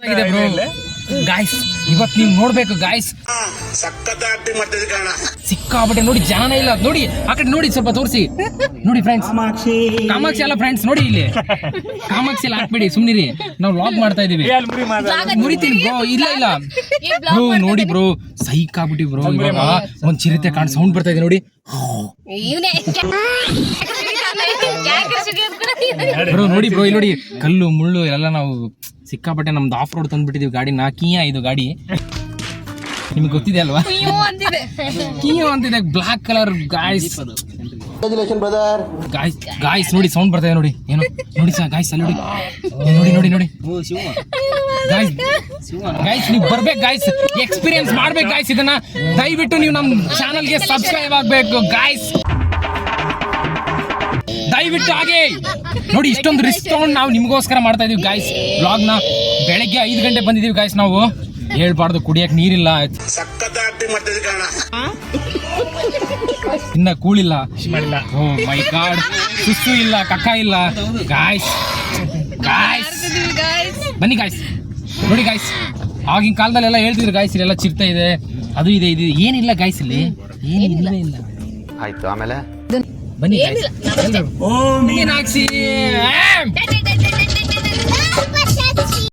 ಆಗಿದೆ bro. Guys ಇವತ್ತು ನೀವು ನೋಡ್ಬೇಕು ಗಾಯ್ಸ್, ಸಿಕ್ಕಾಪಟ್ಟೆ ನೋಡಿ, ಜನ ಇಲ್ಲ ನೋಡಿ, ಆ ಕಡೆ ನೋಡಿ, ಸ್ವಲ್ಪ ತೋರಿಸಿ ನೋಡಿ ಫ್ರೆಂಡ್ಸ್. ಕಾಮಾಕ್ಷಿ ಅಲ್ಲ ಫ್ರೆಂಡ್ಸ್, ನೋಡಿ ಇಲ್ಲಿ ಕಾಮಾಕ್ಷಿ ಎಲ್ಲ ಹಾಕ್ಬೇಡಿ, ಸುಮ್ನಿರಿ, ನಾವು ವ್ಲಾಗ್ ಮಾಡ್ತಾ ಇದೀವಿ. ಮುರಿತೀನಿ ಬ್ರೋ, ಇಲ್ಲ ಇಲ್ಲ ಬ್ರೋ, ನೋಡಿ ಬ್ರೋ, ಸೈಕ್ ಆಗ್ಬಿಟ್ಟಿ ಬ್ರೋ. ಇವಾಗ ಒಂದ್ ಚಿರತೆ ಕಾಣ್ ಸೌಂಡ್ ಬರ್ತಾ ಇದೆ ನೋಡಿ ಬ್ರೋ. ನೋಡಿ ಬ್ರೋ, ಇಲ್ಲಿ ನೋಡಿ ಕಲ್ಲು ಮುಳ್ಳು ಎಲ್ಲ, ನಾವು ಸಿಕ್ಕಾಪಟ್ಟೆ ನಮ್ದು ಆಫ್ ರೋಡ್ ತಂದ್ಬಿಟ್ಟಿದೀವಿ ಗಾಡಿನ. ಕಿಯಾ ಇದು ಗಾಡಿ, ನಿಮ್ಗೆ ಗೊತ್ತಿದೆ ಅಲ್ವಾ? ಕಿಯೋ ಅಂತಿದೆ, ಬ್ಲಾಕ್ ಕಲರ್. ಗಾಯ್ಸ್ ಗಾಯ್ಸ್ ನೋಡಿ ಸೌಂಡ್ ಬರ್ತಾ ಇದೆ ನೋಡಿ, ಏನು ನೋಡಿ ಸರ್ ಗಾಯ್ಸ್, ಅಲ್ಲಿ ನೋಡಿ ನೋಡಿ ನೋಡಿ ಗಾಯ್ಸ್. ಗಾಯ್ಸ್ ನೀವು ಬರ್ಬೇಕು ಗಾಯ್ಸ್, ಎಕ್ಸ್ಪೀರಿಯನ್ಸ್ ಮಾಡ್ಬೇಕು ಗಾಯ್ಸ್ ಇದನ್ನ. ದಯವಿಟ್ಟು ನೀವು ನಮ್ಮ ಚಾನಲ್ಗೆ ಸಬ್ಸ್ಕ್ರೈಬ್ ಆಗ್ಬೇಕು ಗಾಯ್ಸ್, ದಯವಿಟ್ಟು ಹಾಗೆ ನೋಡಿ. ಇಷ್ಟೊಂದು ರಿಸ್ಕ್ ತಗೊಂಡು ನಾವು ನಿಮ್ಗೋಸ್ಕರ ಮಾಡ್ತಾ ಇದೀವಿ ಗಾಯ್ಸ್ ವ್ಲಾಗ್ ನ. ಬೆಳಗ್ಗೆ 5 ಗಂಟೆ ಬಂದಿದೀವಿ ಗಾಯ್ಸ್ ನಾವು. ಹೇಳ್ಬಾರ್ದು, ಕುಡಿಯಕ್ ನೀರಿಲ್ಲ, ಇನ್ನ ಕೂಳಿಲ್ಲ, ಓ ಮೈ ಗಾಡ್, ಸುಸ್ಸು ಇಲ್ಲ, ಕಕ್ಕ ಇಲ್ಲ ಗಾಯ್ಸ್. ಗಾಯ್ಸ್ ಬನ್ನಿ ಗಾಯ್ಸ್, ನೋಡಿ ಗಾಯ್ಸ್, ಆಗಿನ ಕಾಲದಲ್ಲೆಲ್ಲ ಹೇಳ್ತಿದ್ರು ಗಾಯ್ಸ್, ಇಲ್ಲೆಲ್ಲ ಚಿರ್ತಾ ಇದೆ, ಅದು ಇದೆ, ಇದು ಏನಿಲ್ಲ ಗಾಯ್ಸ್, ಇಲ್ಲಿ ಏನಿಲ್ಲ ಇಲ್ಲ. ಆಯ್ತು, ಆಮೇಲೆ ಬನ್ನಿ ಗಾಯ್ಸ್, ಮೀನಾಕ್ಷಿ